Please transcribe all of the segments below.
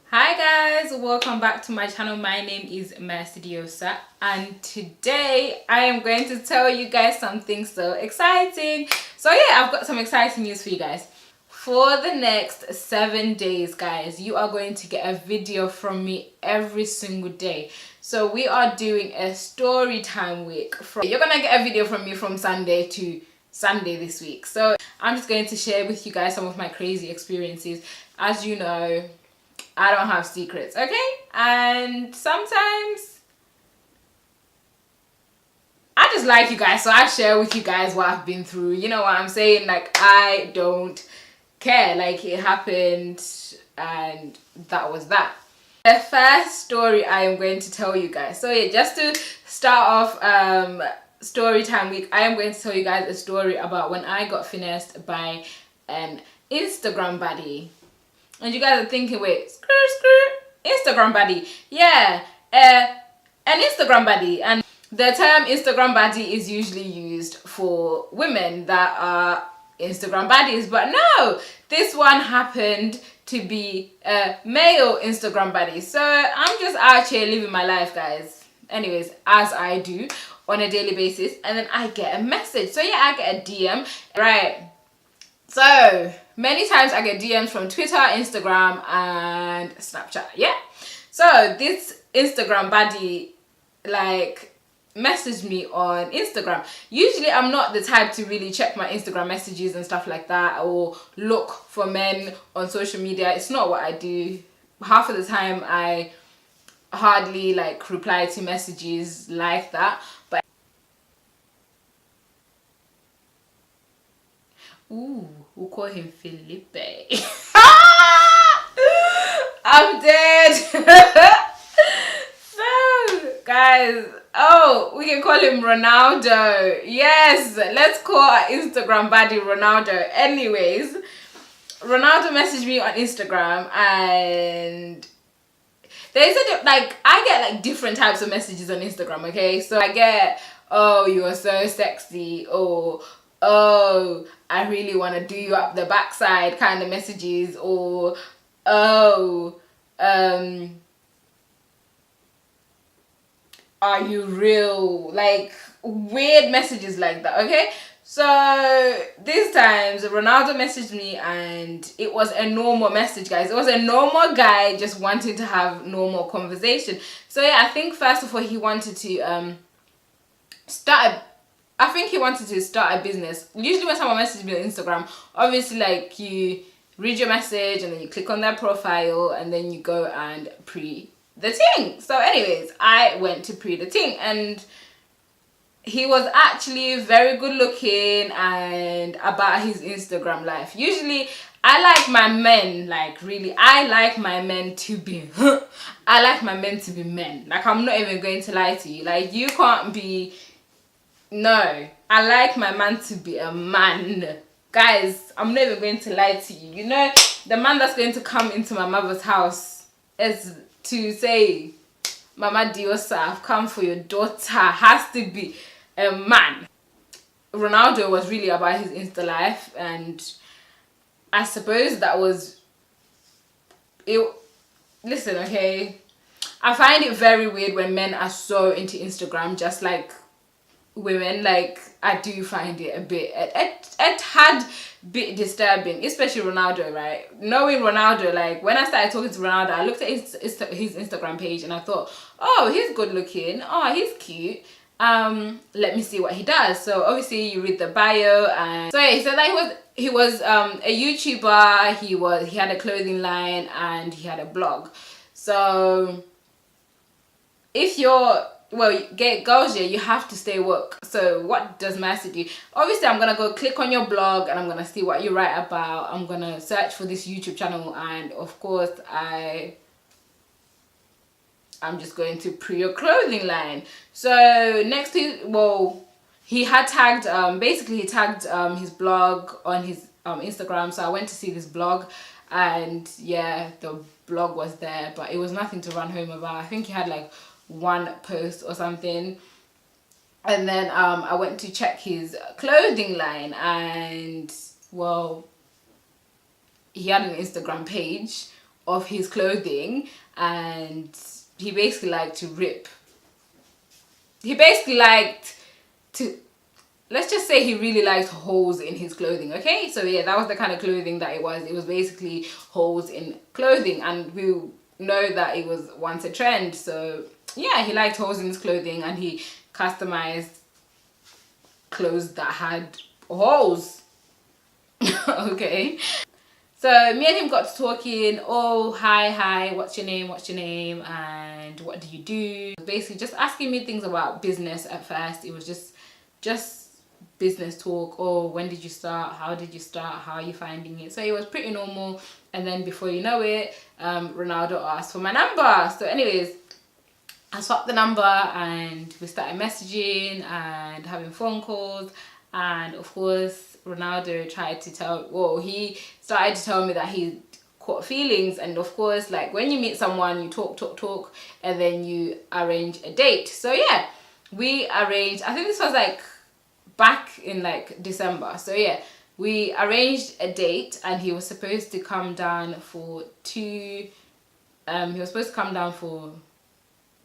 Hi guys, welcome back to my channel. My name is Diosa, and today I am going to tell you guys something so exciting. So yeah, I've got some exciting news for you guys. For the next 7 days, guys, you are going to get a video from me every single day. So we are doing a story time week. You're gonna get a video from me from Sunday to Sunday this week. So I'm just going to share with you guys some of my crazy experiences. As you know, I don't have secrets, okay? And sometimes I just like you guys, so I share with you guys what I've been through. You know what I'm saying? Like, I don't care. Like, it happened and that was that. The first story I am going to tell you guys. So yeah, just to start off story time week, I am going to tell you guys a story about when I got finessed by an Instagram baddie. And you guys are thinking, wait, Instagram baddie. Yeah, an Instagram baddie. And the term Instagram baddie is usually used for women that are Instagram baddies. But no, this one happened to be a male Instagram baddie. So I'm just out here living my life, guys. Anyways, as I do on a daily basis. And then I get a message. So yeah, I get a DM. Right. So many times I get DMs from Twitter, Instagram, and Snapchat. Yeah. So this Instagram baddie like messaged me on Instagram. Usually I'm not the type to really check my Instagram messages and stuff like that, or look for men on social media. It's not what I do. Half of the time I hardly like reply to messages like that. But ooh, we'll call him Felipe. I'm dead. So, guys, oh, we can call him Ronaldo. Yes, let's call our Instagram baddie Ronaldo. Anyways, Ronaldo messaged me on Instagram, and they said like I get like different types of messages on Instagram. Okay, so I get, oh, you are so sexy, or oh, I really want to do you up the backside kind of messages, or oh, are you real? Like weird messages like that. Okay, so these times Ronaldo messaged me, and it was a normal message, guys. It was a normal guy just wanting to have normal conversation. So yeah, I think first of all he wanted to I think he wanted to start a business. Usually when someone messages me on Instagram, obviously like you read your message and then you click on their profile and then you go and pre the thing. So anyways, I went to pre the thing, and he was actually very good looking and about his Instagram life. Usually I like my men, like really, I like my men to be I like my men to be men. Like, I'm not even going to lie to you. Like, you can't be, no, I like my man to be a man. Guys, I'm not even going to lie to you. You know, the man that's going to come into my mother's house is to say, Mama Diosa, I've come for your daughter, has to be a man. Ronaldo was really about his Insta life, and I suppose that was it. Listen, okay, I find it very weird when men are so into Instagram, just like women. Like, I do find it a tad bit disturbing, especially Ronaldo, right? Knowing Ronaldo, like when I started talking to Ronaldo, I looked at his Instagram page and I thought, oh, he's good looking, oh, he's cute, let me see what he does. So obviously you read the bio, and so yeah, he said that he was a YouTuber, he had a clothing line, and he had a blog. So if you're, well, get girls here, you have to stay woke. So what does Mercy do? Obviously I'm gonna go click on your blog and I'm gonna see what you write about. I'm gonna search for this YouTube channel, and of course I'm just going to pre your clothing line. So next to, well, he had tagged basically he tagged his blog on his Instagram. So I went to see this blog, and yeah, the blog was there, but it was nothing to run home about. I think he had like one post or something. And then I went to check his clothing line, and well, he had an Instagram page of his clothing, and he basically liked to rip. He basically liked to, let's just say he really liked holes in his clothing, okay? So yeah, that was the kind of clothing that it was. It was basically holes in clothing, and we know that it was once a trend. So yeah, he liked holes in his clothing, and he customized clothes that had holes. Okay. So me and him got to talking. Oh, hi, what's your name, and what do you do? Basically just asking me things about business at first. It was just business talk. Oh, when did you start? How did you start? How are you finding it? So it was pretty normal. And then before you know it, Ronaldo asked for my number. So anyways, I swapped the number and we started messaging and having phone calls. And of course, Ronaldo tried to he started to tell me that he caught feelings. And of course, like when you meet someone, you talk, and then you arrange a date. So yeah, we arranged, I think this was like back in like December. So yeah, we arranged a date, and he was supposed to come down for 2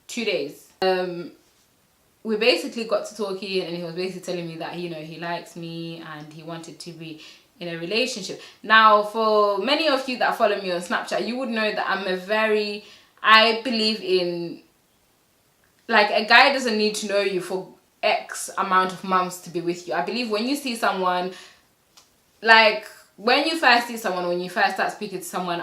days. We basically got to talking, and he was basically telling me that, you know, he likes me and he wanted to be in a relationship. Now, for many of you that follow me on Snapchat, you would know that I believe in, like, a guy doesn't need to know you for X amount of months to be with you. I believe when you see someone, like, when you first see someone, when you first start speaking to someone,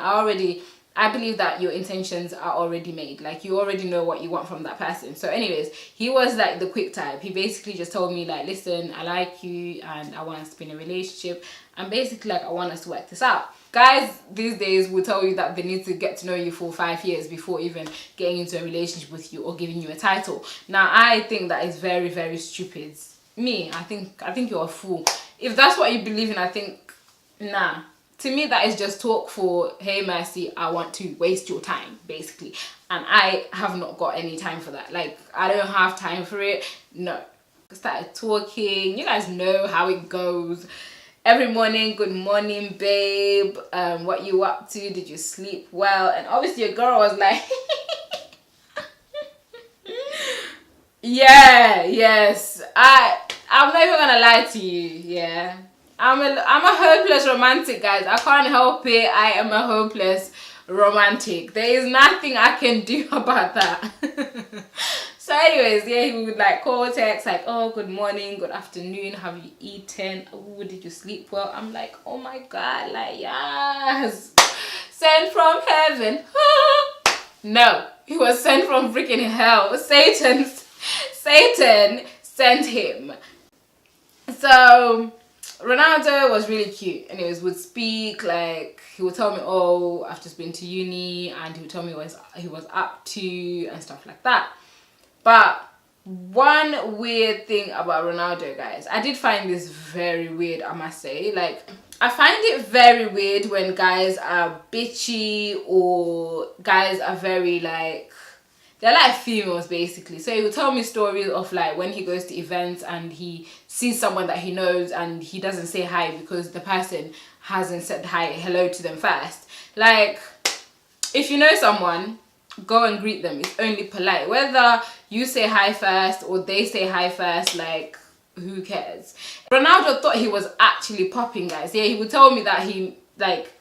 I believe that your intentions are already made. Like, you already know what you want from that person. So anyways, he was like the quick type. He basically just told me like, listen, I like you and I want us to be in a relationship. And basically, like, I want us to work this out. Guys these days will tell you that they need to get to know you for 5 years before even getting into a relationship with you or giving you a title. Now, I think that is very, very stupid. I think you're a fool. If that's what you believe in, I think, nah. To me, that is just talk for, hey, Mercy, I want to waste your time, basically. And I have not got any time for that. Like, I don't have time for it. No. Started talking. You guys know how it goes. Every morning, good morning, babe. What you up to? Did you sleep well? And obviously your girl was like, yeah, yes. I'm not even gonna lie to you, yeah. I'm a hopeless romantic, guys. I can't help it. I am a hopeless romantic. There is nothing I can do about that. So anyways, yeah, he would like call, text, like, oh, good morning, good afternoon, have you eaten? Oh, did you sleep well? I'm like, oh my God, like, yes. Sent from heaven. No, he was sent from freaking hell. Satan sent him. So Ronaldo was really cute, and would speak, like, he would tell me, oh, I've just been to uni, and he would tell me what he was up to and stuff like that. But one weird thing about Ronaldo, guys, I did find this very weird, I must say. Like, I find it very weird when guys are bitchy, or guys are very, like, they're like females, basically. So he would tell me stories of, like, when he goes to events and he sees someone that he knows and he doesn't say hi because the person hasn't said hello to them first. Like, if you know someone, go and greet them. It's only polite. Whether you say hi first or they say hi first, like, who cares? Ronaldo thought he was actually popping, guys. Yeah, he would tell me that he, like,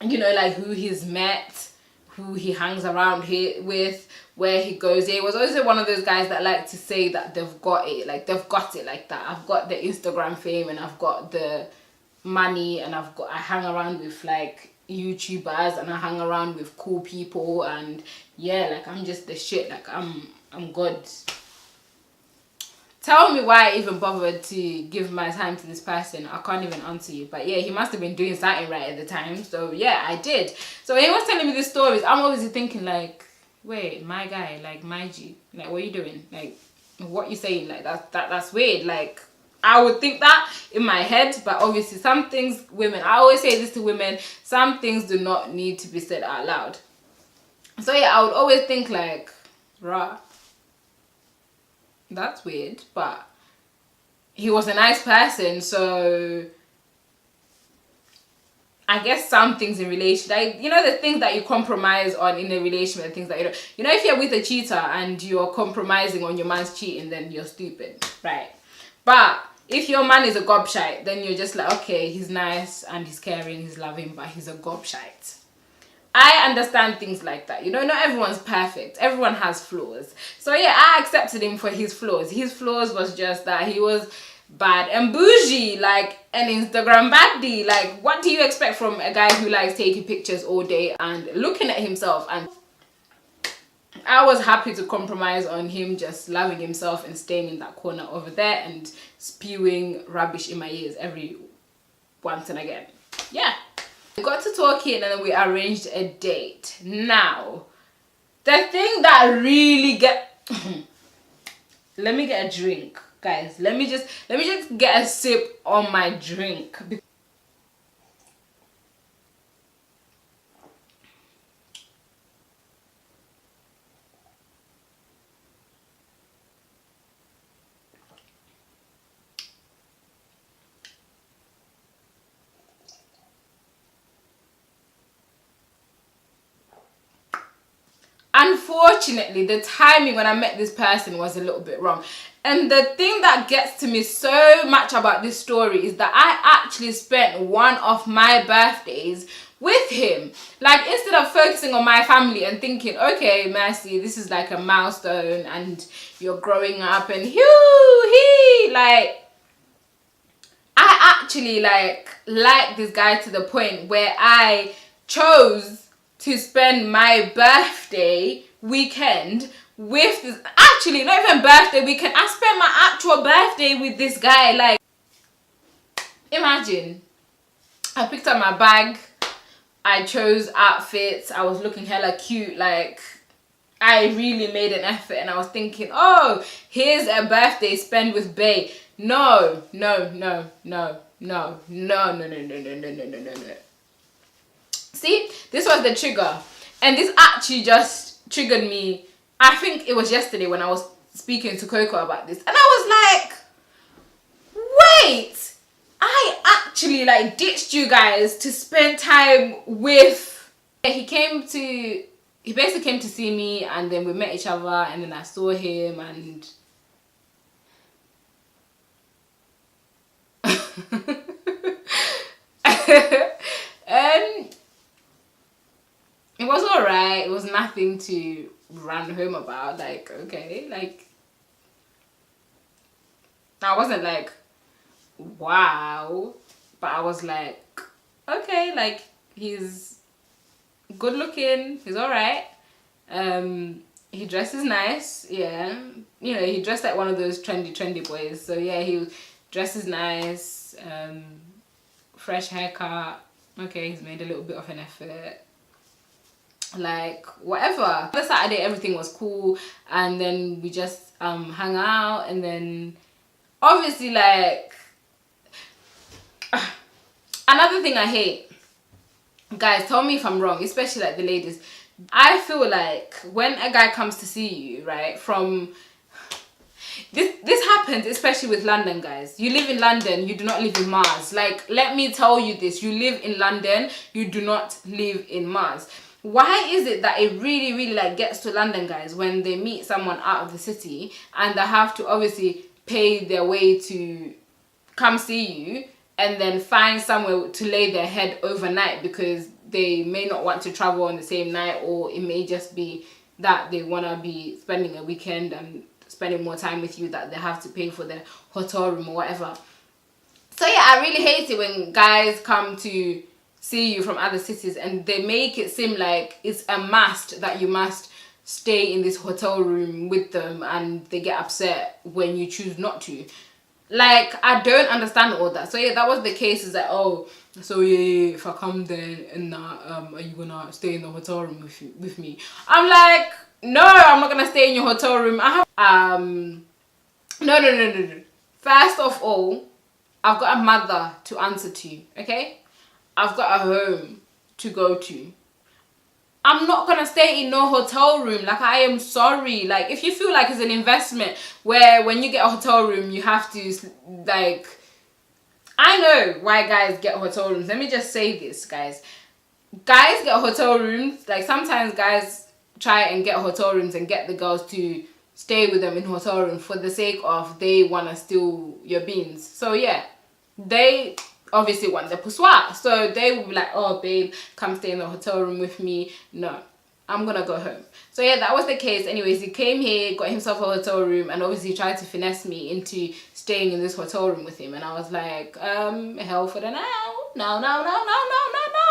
you know, like, who he's met, who he hangs around here with, where he goes. He was also one of those guys that like to say that they've got it, like that. I've got the Instagram fame, and I've got the money, and I hang around with like YouTubers, and I hang around with cool people, and yeah, like, I'm just the shit. Like, I'm good. Tell me why I even bothered to give my time to this person. I can't even answer you. But yeah, he must have been doing something right at the time. So yeah, I did. So when he was telling me these stories, I'm obviously thinking like, wait, my guy, like, my G, like, what are you doing? Like, what you saying? Like, that's weird. Like, I would think that in my head, but obviously some things, women, I always say this to women, some things do not need to be said out loud. So yeah, I would always think like, rah, that's weird. But he was a nice person, so I guess some things in relation, like, you know, the things that you compromise on in a relationship, the things that you don't, you know, if you're with a cheater and you're compromising on your man's cheating, then you're stupid, right? But if your man is a gobshite, then you're just like, okay, he's nice and he's caring, he's loving, but he's a gobshite. I understand things like that. You know, not everyone's perfect. Everyone has flaws. So yeah, I accepted him for his flaws. His flaws was just that he was bad and bougie, like an Instagram baddie. Like, what do you expect from a guy who likes taking pictures all day and looking at himself? And I was happy to compromise on him just loving himself and staying in that corner over there and spewing rubbish in my ears every once and again. Yeah. We got to talking and then we arranged a date. Now, the thing that really let me get a drink, guys. Let me just get a sip on my drink. Unfortunately, the timing when I met this person was a little bit wrong. And the thing that gets to me so much about this story is that I actually spent one of my birthdays with him. Like, instead of focusing on my family and thinking, okay, Mercy, this is like a milestone and you're growing up and hee, like, I actually like this guy to the point where I chose to spend my birthday weekend with this, actually not even birthday weekend, I spent my actual birthday with this guy. Like, imagine, I picked up my bag, I chose outfits, I was looking hella cute, like I really made an effort and I was thinking, oh, here's a birthday spent with bae. No. See, this was the trigger, and this actually just triggered me. I think it was yesterday when I was speaking to Coco about this, and I was like, wait, I actually like ditched you guys to spend time with. He basically came to see me, and then we met each other, and then I saw him, and it was alright. It was nothing to run home about. Like, okay, like, I wasn't like, wow, but I was like, okay, like, he's good looking, he's alright. He dresses nice, yeah. You know, he dressed like one of those trendy boys. So yeah, he dresses nice, fresh haircut. Okay, he's made a little bit of an effort. Like, whatever. The Saturday, everything was cool, and then we just hung out, and then obviously, like, another thing I hate, guys, tell me if I'm wrong, especially like the ladies, I feel like when a guy comes to see you, right, from this happens especially with London guys. You live in London, you do not live in Mars. Like, let me tell you this, you live in London, you do not live in Mars. Why is it that it really like gets to London guys when they meet someone out of the city and they have to obviously pay their way to come see you and then find somewhere to lay their head overnight because they may not want to travel on the same night, or it may just be that they want to be spending a weekend and spending more time with you, that they have to pay for their hotel room or whatever. So yeah, I really hate it when guys come to see you from other cities and they make it seem like it's a must that you must stay in this hotel room with them, and they get upset when you choose not to. Like, I don't understand all that. So yeah, that was the case. Is like, oh, so yeah, if I come there and are you gonna stay in the hotel room with me? I'm like, no, I'm not gonna stay in your hotel room. I have no. First of all, I've got a mother to answer to, okay? I've got a home to go to. I'm not gonna stay in no hotel room. Like, I am sorry. Like, if you feel like it's an investment where when you get a hotel room you have to, like, I know why guys get hotel rooms. Let me just say this, guys. Guys get hotel rooms. Like, sometimes guys try and get hotel rooms and get the girls to stay with them in hotel room for the sake of they want to steal your beans. So yeah, they obviously want the poussoir. So they will be like, oh babe, come stay in the hotel room with me. No, I'm gonna go home. So yeah, that was the case. Anyways, he came here, got himself a hotel room, and obviously tried to finesse me into staying in this hotel room with him. And I was like, hell for the no. No, no, no, no, no, no, no.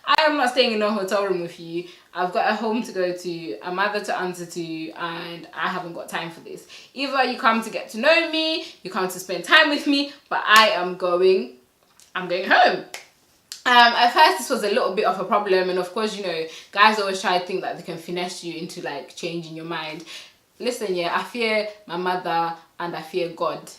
I am not staying in a hotel room with you. I've got a home to go to, a mother to answer to, and I haven't got time for this. Either you come to get to know me, you come to spend time with me, but I'm going home. At first this was a little bit of a problem, and of course, you know, guys always try to think that they can finesse you into like changing your mind. Listen, yeah, I fear my mother and I fear God.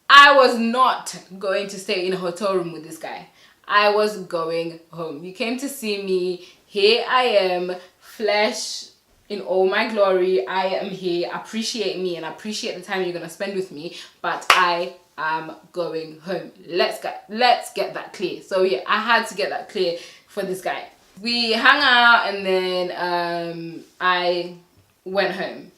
I was not going to stay in a hotel room with this guy. I was going home. You came to see me. Here I am, flesh in all my glory. I am here. Appreciate me and appreciate the time you're gonna spend with me. But I am going home. Let's get that clear. So yeah, I had to get that clear for this guy. We hung out and then I went home.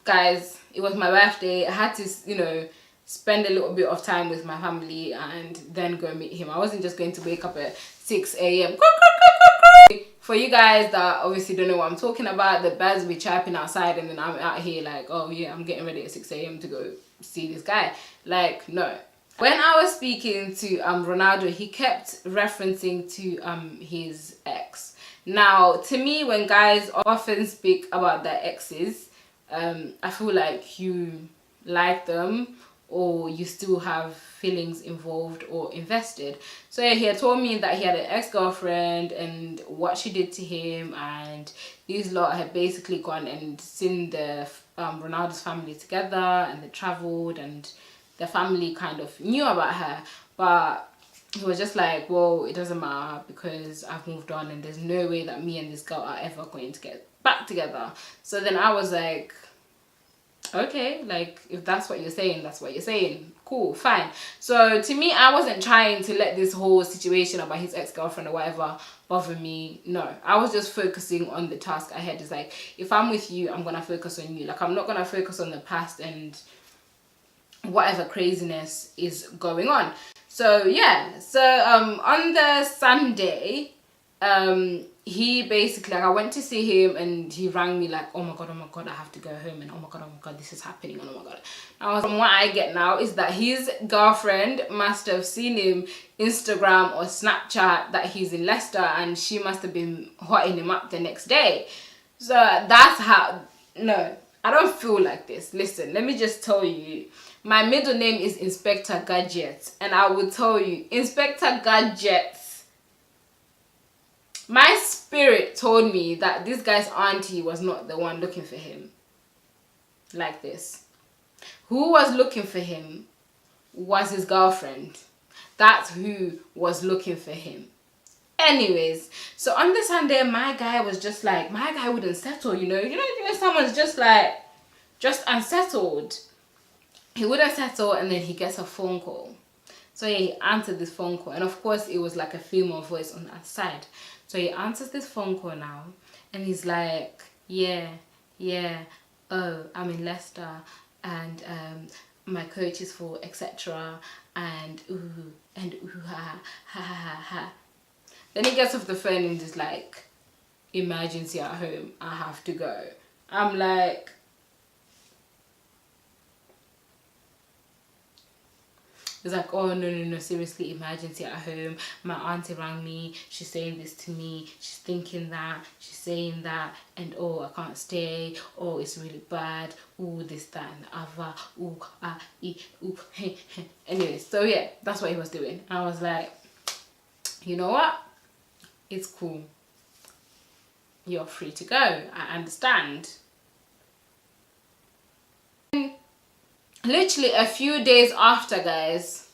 Guys, it was my birthday. I had to, you know, spend a little bit of time with my family and then go meet him. I wasn't just going to wake up at 6 a.m. For you guys that obviously don't know what I'm talking about, the birds will be chirping outside and then I'm out here like, oh yeah, I'm getting ready at 6 a.m. to go see this guy. Like, no. When I was speaking to Ronaldo, he kept referencing to his ex. Now, to me, when guys often speak about their exes, I feel like you like them or you still have feelings involved or invested. So yeah, he had told me that he had an ex-girlfriend and what she did to him, and these lot had basically gone and seen the Ronaldo's family together, and they traveled and the family kind of knew about her, but he was just like, well, it doesn't matter because I've moved on and there's no way that me and this girl are ever going to get back together. So then I was like, okay, like if that's what you're saying, that's what you're saying. Cool, fine. So to me, I wasn't trying to let this whole situation about his ex-girlfriend or whatever bother me. No, I was just focusing on the task ahead. It's like, if I'm with you, I'm gonna focus on you. Like, I'm not gonna focus on the past and whatever craziness is going on. So yeah, so on the Sunday, he basically, like, I went to see him and he rang me like, oh my god, I have to go home, and oh my god, this is happening, and oh my god. Now, from what I get now is that his girlfriend must have seen him Instagram or Snapchat that he's in Leicester, and she must have been hotting him up the next day. So that's how, no, I don't feel like this. Listen, let me just tell you, my middle name is Inspector Gadget, and I will tell you, Inspector Gadget, my spirit told me that this guy's auntie was not the one looking for him like this. Who was looking for him was his girlfriend. That's who was looking for him. Anyways, so on the Sunday, my guy was just like, my guy wouldn't settle, you know someone's just like, just unsettled. He wouldn't settle, and then he gets a phone call. So yeah, he answered this phone call, and of course it was like a female voice on that side. So he answers this phone call now, and he's like, yeah, oh, I'm in Leicester, and my coach is for etc. and ooh, ha ha ha ha. Then he gets off the phone and is like, emergency at home, I have to go. I'm like, it's like, oh no, seriously, emergency at home. My auntie rang me, she's saying this to me, she's thinking that, she's saying that, and oh, I can't stay, oh, it's really bad, oh, this, that, and the other, oh, hey. Anyway, so yeah, that's what he was doing. I was like, you know what? It's cool. You're free to go. I understand. Literally a few days after, guys,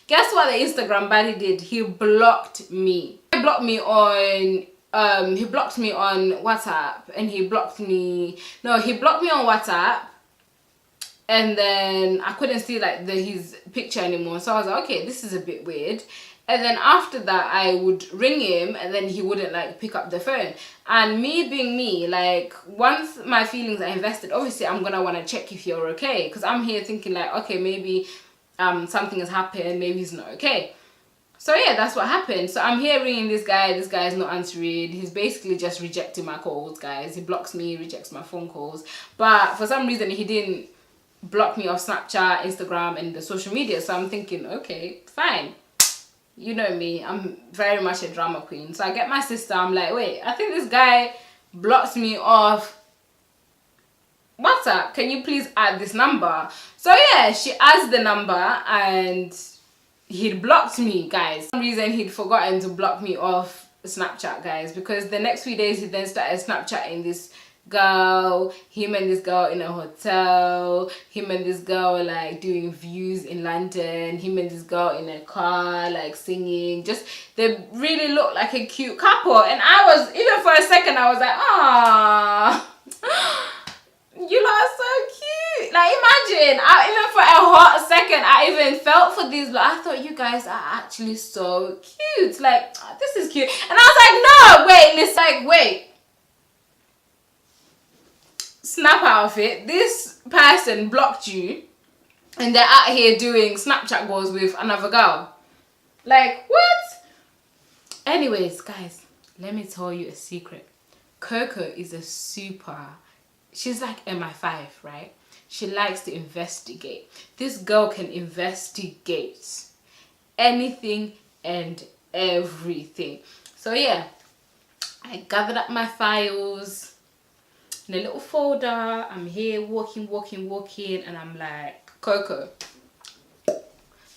guess what the Instagram baddie did? He blocked me. He blocked me on WhatsApp, and he blocked me on WhatsApp, and then I couldn't see like his picture anymore. So I was like, okay, this is a bit weird. And then after that, I would ring him, and then he wouldn't like pick up the phone. And me being me, like once my feelings are invested, obviously I'm gonna want to check if you're okay, because I'm here thinking like, okay, maybe something has happened, maybe he's not okay. So yeah, that's what happened. So I'm here ringing this guy is not answering. He's basically just rejecting my calls, guys. He blocks me, rejects my phone calls. But for some reason, he didn't block me off Snapchat, Instagram, and the social media. So I'm thinking, okay, fine. You know me, I'm very much a drama queen. So I get my sister, I'm like, wait, I think this guy blocks me off WhatsApp. Can you please add this number? So yeah, she adds the number, and he'd blocked me, guys. For some reason, he'd forgotten to block me off Snapchat, guys, because the next few days he then started Snapchatting this girl, him and this girl in a hotel, him and this girl like doing views in London, him and this girl in a car like singing. Just, they really look like a cute couple, and I was, even for a second, I was like, ah. You lot are so cute. Like, imagine, even for a hot second, I even felt for these. But I thought, you guys are actually so cute. Like, oh, this is cute. And I was like, no, wait, listen. Like, wait. Snap out of it. This person blocked you, and they're out here doing Snapchat goals with another girl. Like, what? Anyways, guys, let me tell you a secret. Coco is a super... She's like MI5, right? She likes to investigate. This girl can investigate anything and everything. So yeah, I gathered up my files in a little folder. I'm here walking, and I'm like, Coco,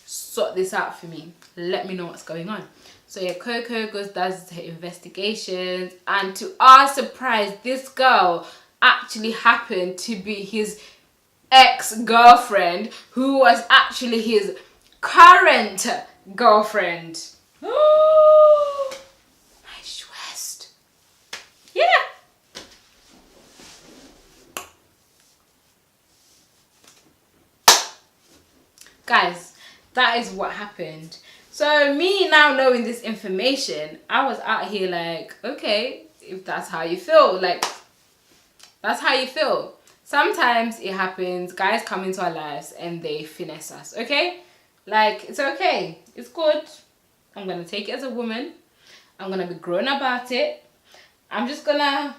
sort this out for me. Let me know what's going on. So yeah, Coco does her investigations, and to our surprise, this girl actually happened to be his ex-girlfriend, who was actually his current girlfriend. Oh, nice twist. Yeah. Guys, that is what happened. So me now knowing this information, I was out here like, okay, if that's how you feel, like, that's how you feel. Sometimes it happens, guys come into our lives and they finesse us, okay? Like, it's okay, it's good. I'm gonna take it as a woman. I'm gonna be grown about it. I'm just gonna,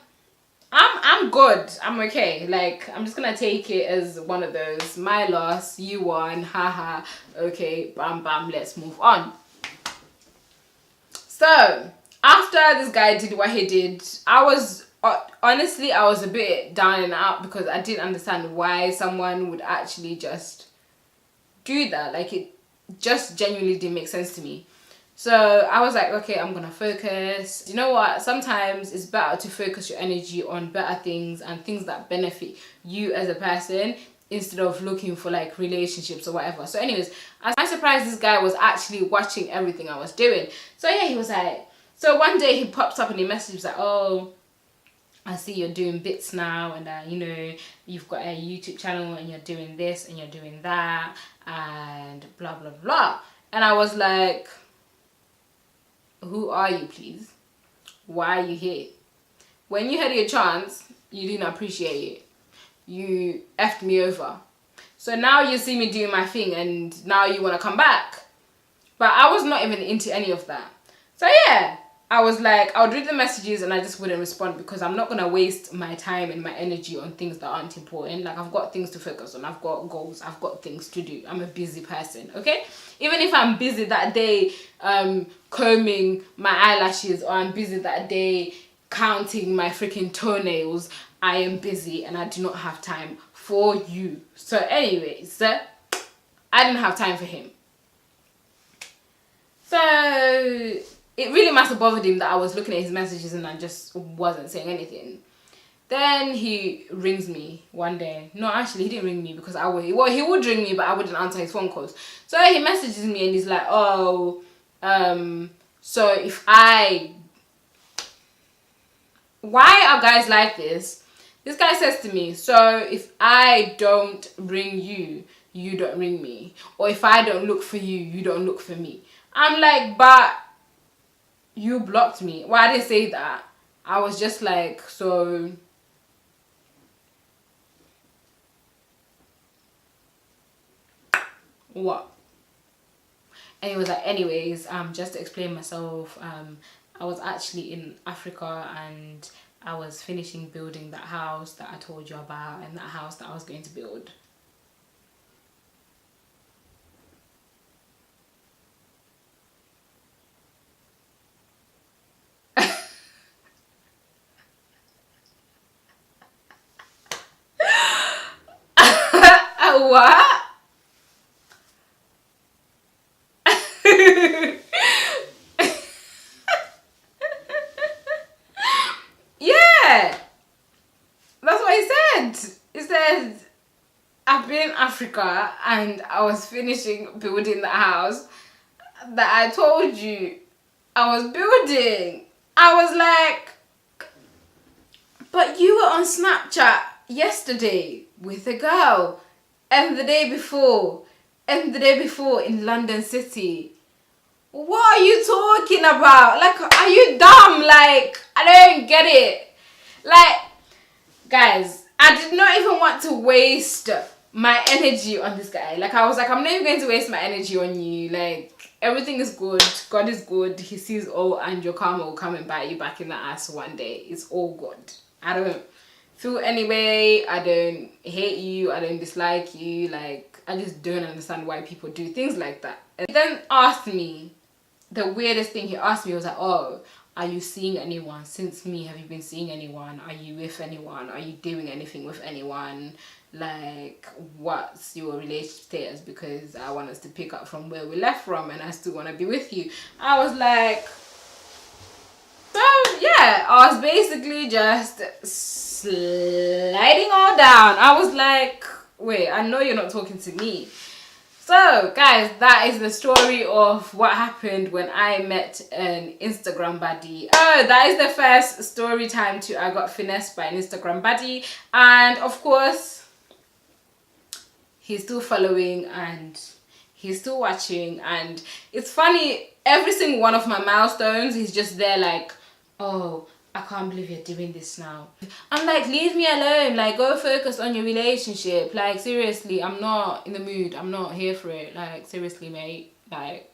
I'm good, I'm okay. Like, I'm just gonna take it as one of those, my loss, you won, haha, okay, bam bam, let's move on. So, after this guy did what he did, honestly, I was a bit down and out because I didn't understand why someone would actually just do that. Like, it just genuinely didn't make sense to me. So I was like, okay, I'm gonna focus. You know what? Sometimes it's better to focus your energy on better things and things that benefit you as a person instead of looking for like relationships or whatever. So anyways, I'm surprised this guy was actually watching everything I was doing. So yeah, he was like, so one day he pops up and he messages like, oh, I see you're doing bits now, and you know, you've got a YouTube channel and you're doing this and you're doing that and blah blah blah. And I was like, who are you, please? Why are you here? When you had your chance, you didn't appreciate it. You effed me over. So now you see me doing my thing and now you want to come back. But I was not even into any of that. So yeah, I was like, I would read the messages and I just wouldn't respond because I'm not going to waste my time and my energy on things that aren't important. Like, I've got things to focus on. I've got goals. I've got things to do. I'm a busy person, okay? Even if I'm busy that day combing my eyelashes, or I'm busy that day counting my freaking toenails, I am busy and I do not have time for you. So anyways, I didn't have time for him. So it really must have bothered him that I was looking at his messages and I just wasn't saying anything. Then he rings me one day. No, actually, he didn't ring me because he would ring me, but I wouldn't answer his phone calls. So he messages me and he's like, oh, so if why are guys like this? This guy says to me, so if I don't ring you, you don't ring me. Or if I don't look for you, you don't look for me. I'm like, but you blocked me. Well, I didn't say that. I was just like, so... what? And he was like, anyways, just to explain myself, I was actually in Africa and I was finishing building that house that I told you about, and that house that I was going to build. What? Yeah, that's what he said. He said, I've been in Africa and I was finishing building the house that I told you I was building. I was like, but you were on Snapchat yesterday with a girl, and the day before, and the day before in London City. What are you talking about? Like, are you dumb? Like, I don't get it. Like, guys, I did not even want to waste my energy on this guy. Like, I was like, I'm not even going to waste my energy on you. Like, everything is good. God is good. He sees all, and your karma will come and bite you back in the ass one day. It's all good. I don't feel any way. I don't hate you. I don't dislike you. Like, I just don't understand why people do things like that. And he then asked me, the weirdest thing he asked me was like, oh, are you seeing anyone? Since me, have you been seeing anyone? Are you with anyone? Are you doing anything with anyone? Like, what's your relationship status? Because I want us to pick up from where we left from and I still want to be with you. I was like, so yeah, I was basically just sliding all down. I was like, wait, I know you're not talking to me. So guys, that is the story of what happened when I met an Instagram baddie. Oh, that is the first story time to I got finessed by an Instagram baddie. And of course, he's still following and he's still watching. And it's funny, every single one of my milestones, he's just there like, oh, I can't believe you're doing this now. I'm like, leave me alone. Like, go focus on your relationship. Like, seriously, I'm not in the mood. I'm not here for it. Like, seriously, mate. Like,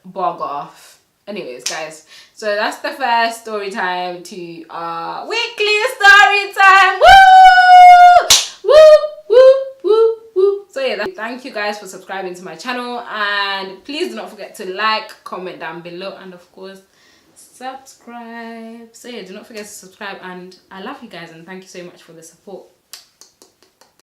bog off. Anyways, guys. So, that's the first story time to our weekly story time. Woo! Woo! Woo! Woo! Woo! So, yeah, thank you guys for subscribing to my channel. And please do not forget to like, comment down below. And, of course, subscribe. So yeah, do not forget to subscribe, and I love you guys and thank you so much for the support.